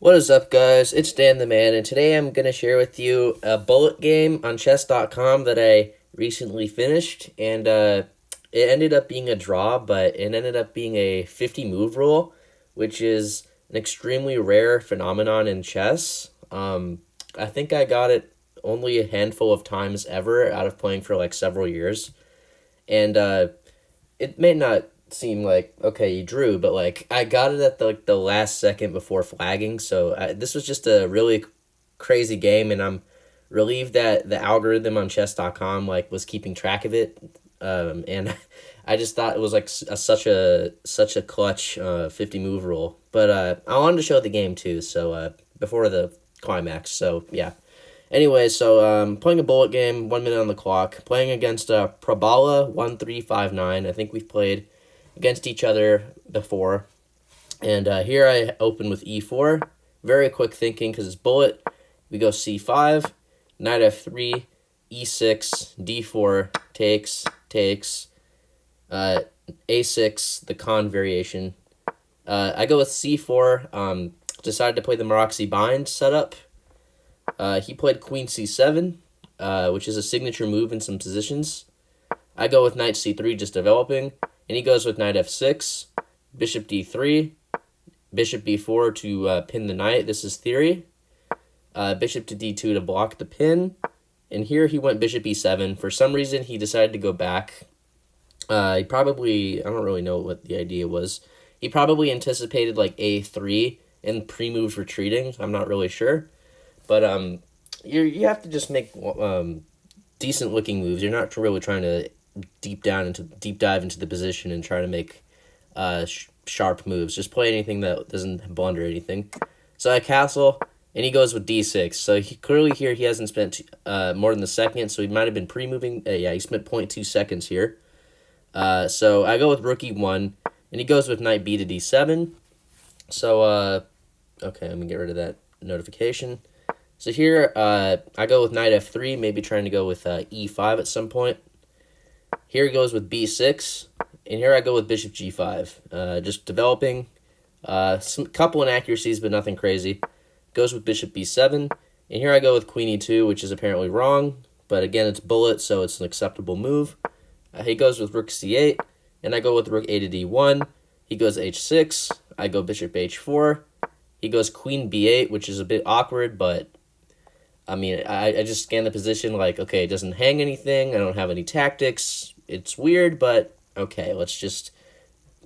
What is up, guys? It's Dan the Man, and today I'm going to share with you a bullet game on chess.com that I recently finished, and it ended up being a draw, but it ended up being a 50 move rule, which is an extremely rare phenomenon in chess. I think I got it only a handful of times ever out of playing for like several years, and it may not seem like okay you drew, but like I got it at the last second before flagging, so this was just a really crazy game, and I'm relieved that the algorithm on chess.com like was keeping track of it, and I just thought it was like such a clutch 50 move rule, but I wanted to show the game too, so before the climax, so yeah. Anyway, so playing a bullet game, 1 minute on the clock, playing against Prabala 1359. I think we've played against each other before. And here I open with e4. Very quick thinking because it's bullet. We go c5, knight f3, e6, d4, takes, a6, the Khan variation. I go with c4, decided to play the Maroczy bind setup. He played queen c7, which is a signature move in some positions. I go with knight c3, just developing, and he goes with knight f6, bishop d3, bishop b4 to pin the knight. This is theory. Bishop to d2 to block the pin, and here he went bishop e7. For some reason, he decided to go back. He probably, I don't really know what the idea was. He probably anticipated like a3 and pre-moves retreating. I'm not really sure. But you have to just make decent looking moves. You're not really trying to deep dive into the position and try to make sharp moves. Just play anything that doesn't blunder anything. So I castle, and he goes with d6. So clearly here he hasn't spent more than a second, so he might have been pre-moving. Yeah, he spent 0.2 seconds here. So I go with rook e1, and he goes with knight b to d7. So, okay, let me get rid of that notification. So here, I go with knight f3, maybe trying to go with e5 at some point. Here he goes with b6, and here I go with bishop g5. Just developing, some couple inaccuracies, but nothing crazy. Goes with bishop b7, and here I go with queen e2, which is apparently wrong, but again, it's bullet, so it's an acceptable move. He goes with rook c8, and I go with rook a to d1. He goes h6, I go bishop h4. He goes queen b8, which is a bit awkward, but I mean, I just scan the position like, okay, it doesn't hang anything. I don't have any tactics. It's weird, but okay, let's just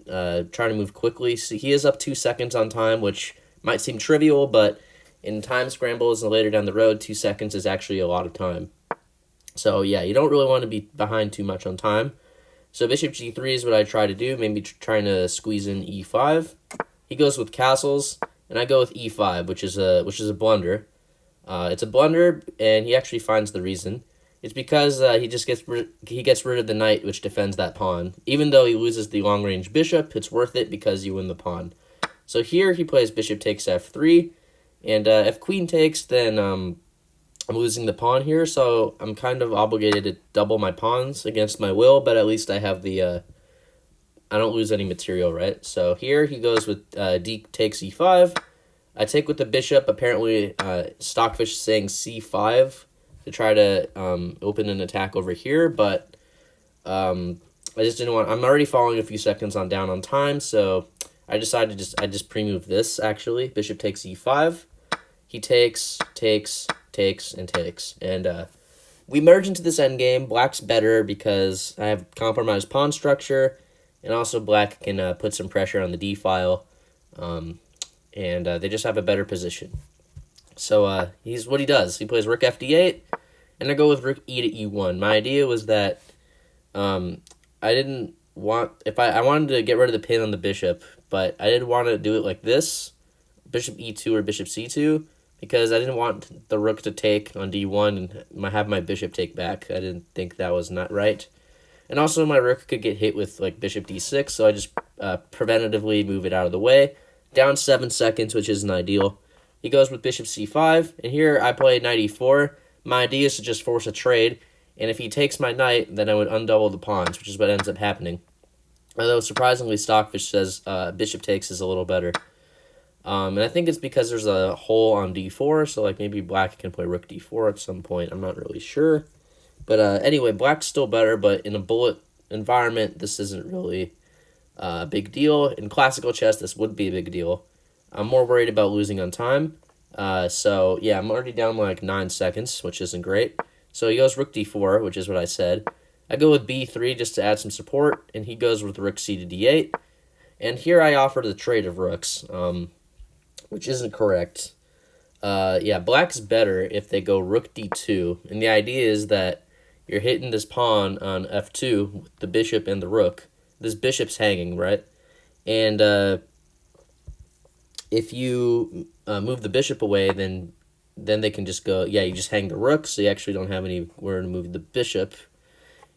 try to move quickly. So he is up 2 seconds on time, which might seem trivial, but in time scrambles and later down the road, 2 seconds is actually a lot of time. So yeah, you don't really want to be behind too much on time. So bishop g3 is what I try to do, maybe trying to squeeze in e5. He goes with castles, and I go with e5, which is a blunder. It's a blunder, and he actually finds the reason. It's because he gets rid of the knight, which defends that pawn. Even though he loses the long-range bishop, it's worth it because you win the pawn. So here he plays bishop takes f3, and if queen takes, then I'm losing the pawn here, so I'm kind of obligated to double my pawns against my will, but at least I have the I don't lose any material, right? So here he goes with d takes e5. I take with the bishop. Apparently, Stockfish is saying c5 to try to open an attack over here, but I just didn't want. I'm already falling a few seconds down on time, so I decided I just pre-move this. Actually, bishop takes e5. He takes, and we merge into this endgame. Black's better because I have compromised pawn structure, and also black can put some pressure on the d file. And they just have a better position. So he's what he does. He plays rook fd8, and I go with rook e to e1. My idea was that I didn't want I wanted to get rid of the pin on the bishop, but I didn't want to do it like this, bishop e2 or bishop c2, because I didn't want the rook to take on d1 and have my bishop take back. I didn't think that was not right. And also my rook could get hit with like bishop d6, so I just preventatively move it out of the way. Down 7 seconds, which isn't ideal. He goes with bishop c5, and here I play knight e4. My idea is to just force a trade, and if he takes my knight, then I would undouble the pawns, which is what ends up happening. Although, surprisingly, Stockfish says bishop takes is a little better. And I think it's because there's a hole on d4, so like maybe black can play rook d4 at some point. I'm not really sure. But anyway, black's still better, but in a bullet environment, this isn't really a big deal. In classical chess, this would be a big deal. I'm more worried about losing on time. So yeah, I'm already down like 9 seconds, which isn't great. So he goes rook d4, which is what I said. I go with b3 just to add some support, and he goes with rook c to d8. And here I offer the trade of rooks, which isn't correct. Yeah, black's better if they go rook d2. And the idea is that you're hitting this pawn on f2 with the bishop and the rook. This bishop's hanging, right? And if you move the bishop away, then they can just go, yeah, you just hang the rook, so you actually don't have anywhere to move the bishop.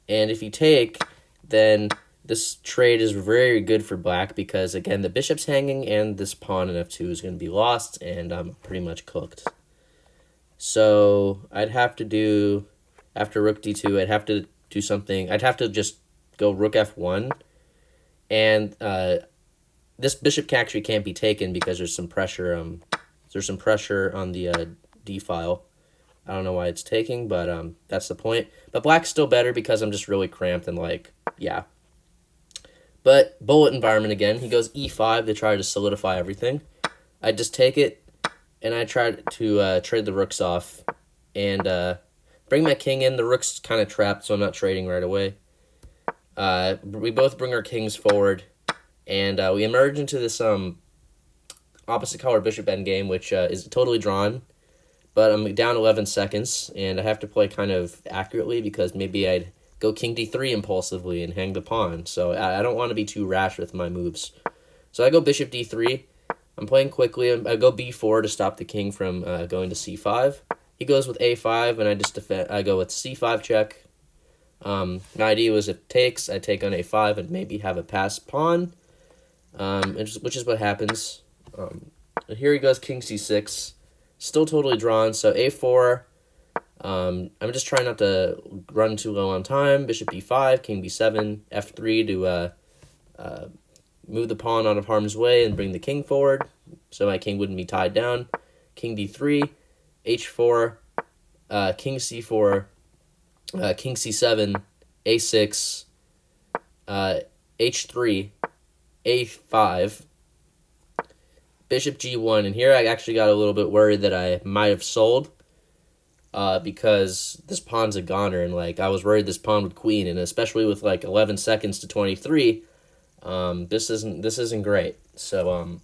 And if you take, then this trade is very good for black because, again, the bishop's hanging and this pawn in f2 is going to be lost, and I'm pretty much cooked. So I'd have to do, after rook d2, I'd have to do something. I'd have to just go rook f1, and this bishop actually can't be taken because there's some pressure. There's some pressure on the d file. I don't know why it's taking, but that's the point. But black's still better because I'm just really cramped and like, yeah. But bullet environment again. He goes e5 to try to solidify everything. I just take it, and I try to trade the rooks off and bring my king in. The rook's kind of trapped, so I'm not trading right away. We both bring our kings forward, and we emerge into this opposite color bishop endgame, which is totally drawn. But I'm down 11 seconds, and I have to play kind of accurately because maybe I'd go king d3 impulsively and hang the pawn. So I don't want to be too rash with my moves. So I go bishop d3. I'm playing quickly. I go b4 to stop the king from going to c5. He goes with a5, and I just defend. I go with c5 check. My idea was if it takes, I take on a5 and maybe have a passed pawn, which is what happens. And here he goes king c6. Still totally drawn, so a4. I'm just trying not to run too low on time. Bishop b5, king b7, f3 to move the pawn out of harm's way and bring the king forward, so my king wouldn't be tied down. King d3, h4, king c4, king c7, a6, h3, a5, bishop g1, and here I actually got a little bit worried that I might have sold because this pawn's a goner, and like I was worried this pawn would queen, and especially with like 11 seconds to 23, this isn't great. So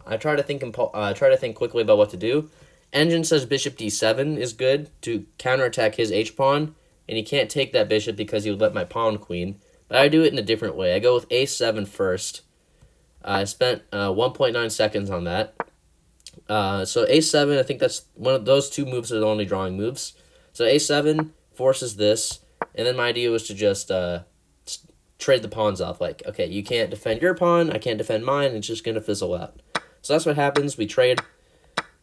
I try to think quickly about what to do. Engine says bishop d7 is good to counterattack his h-pawn, and he can't take that bishop because he would let my pawn queen. But I do it in a different way. I go with a7 first. I spent 1.9 seconds on that. So a7, I think that's one of those two moves are the only drawing moves. So a7 forces this, and then my idea was to just trade the pawns off. Like, okay, you can't defend your pawn, I can't defend mine, it's just going to fizzle out. So that's what happens. We trade,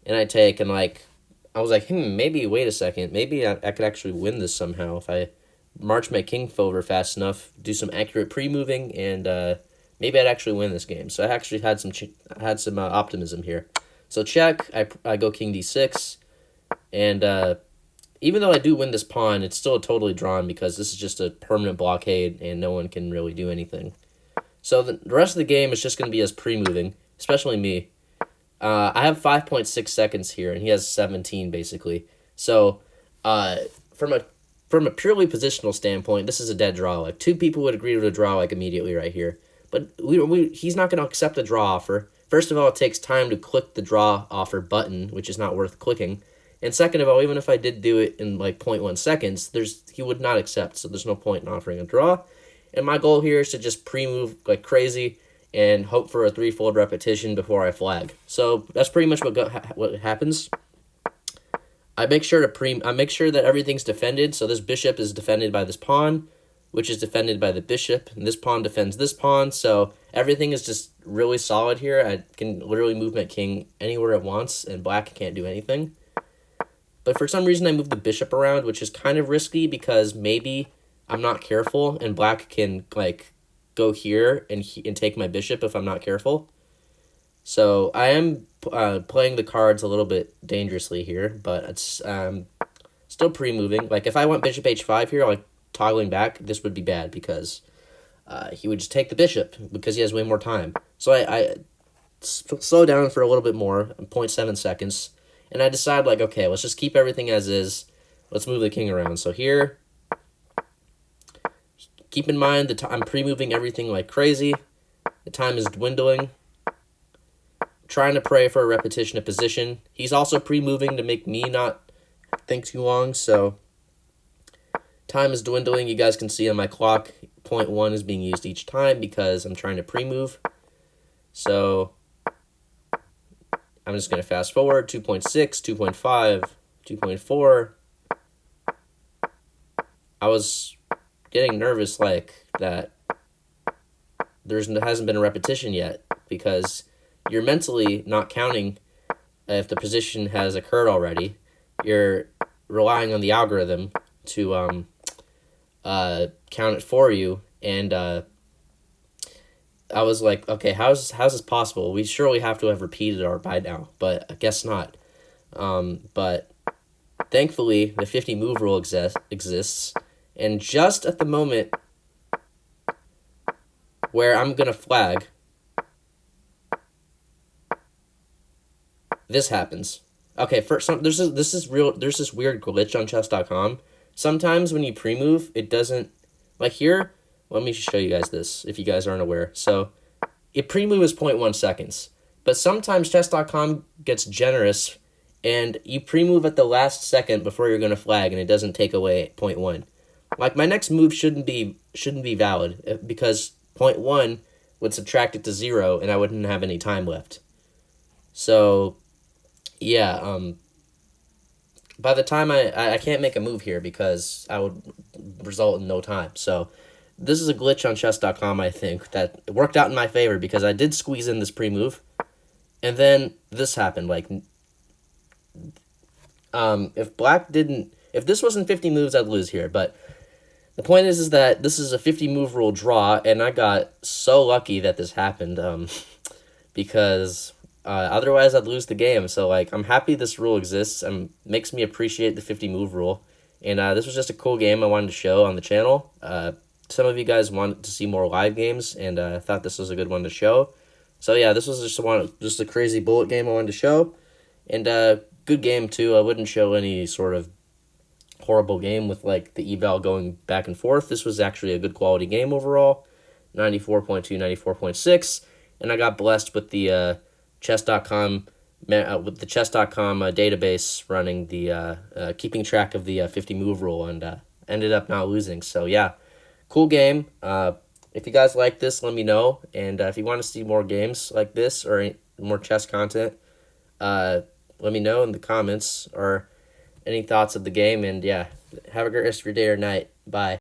and I take, and like, I was like, maybe, wait a second, maybe I could actually win this somehow if I march my king forward fast enough, do some accurate pre-moving, and maybe I'd actually win this game. So I actually had some optimism here. So check, I go king d6, and even though I do win this pawn, it's still totally drawn because this is just a permanent blockade, and no one can really do anything. So the rest of the game is just going to be us pre-moving, especially me. I have 5.6 seconds here, and he has 17, basically. So from a purely positional standpoint, this is a dead draw. Like, two people would agree to a draw, like, immediately right here. But he's not going to accept the draw offer. First of all, it takes time to click the draw offer button, which is not worth clicking. And second of all, even if I did do it in like 0.1 seconds, he would not accept, so there's no point in offering a draw. And my goal here is to just pre-move like crazy and hope for a threefold repetition before I flag. So that's pretty much what happens. I make sure that everything's defended. So this bishop is defended by this pawn, which is defended by the bishop, and this pawn defends this pawn. So everything is just really solid here. I can literally move my king anywhere it wants, and black can't do anything. But for some reason, I moved the bishop around, which is kind of risky because maybe I'm not careful, and black can like go here and take my bishop if I'm not careful. So I am playing the cards a little bit dangerously here, but it's still pre-moving. Like if I went bishop h5 here, like toggling back, this would be bad because he would just take the bishop because he has way more time. So I slow down for a little bit more, 0.7 seconds, and I decide like, okay, let's just keep everything as is. Let's move the king around. So here, keep in mind that I'm pre-moving everything like crazy. The time is dwindling. Trying to pray for a repetition of position. He's also pre-moving to make me not think too long, so time is dwindling. You guys can see on my clock, 0.1 is being used each time because I'm trying to pre-move. So I'm just going to fast forward, 2.6, 2.5, 2.4. I was getting nervous like that there hasn't been a repetition yet because you're mentally not counting if the position has occurred already. You're relying on the algorithm to count it for you, and I was like, okay, how's this possible? We surely have to have repeated our by now, but I guess not. But thankfully, the 50 move rule exists, and just at the moment where I'm gonna flag, this happens. Okay, there's this weird glitch on chess.com. Sometimes when you pre-move, it doesn't, like here, let me show you guys this if you guys aren't aware. So it pre-move is 0.1 seconds, but sometimes chess.com gets generous and you pre-move at the last second before you're going to flag and it doesn't take away 0.1. Like my next move shouldn't be valid because 0.1 would subtract it to 0 and I wouldn't have any time left. So yeah, by the time I can't make a move here because I would result in no time. So this is a glitch on chess.com, I think, that worked out in my favor because I did squeeze in this pre-move, and then this happened. Like, if this wasn't 50 moves, I'd lose here. But the point is that this is a 50 move rule draw, and I got so lucky that this happened, because otherwise I'd lose the game. So like I'm happy this rule exists and makes me appreciate the 50 move rule. And this was just a cool game I wanted to show on the channel. Some of you guys wanted to see more live games, and I thought this was a good one to show. So yeah, this was just a crazy bullet game I wanted to show, and good game too. I wouldn't show any sort of horrible game with like the eval going back and forth. This was actually a good quality game overall, 94.2, 94.6, and I got blessed with the chess.com database running the keeping track of the 50 move rule, and ended up not losing. So yeah, cool game. If you guys like this, let me know, and if you want to see more games like this or more chess content, let me know in the comments or any thoughts of the game. And yeah, have a great rest of your day or night. Bye.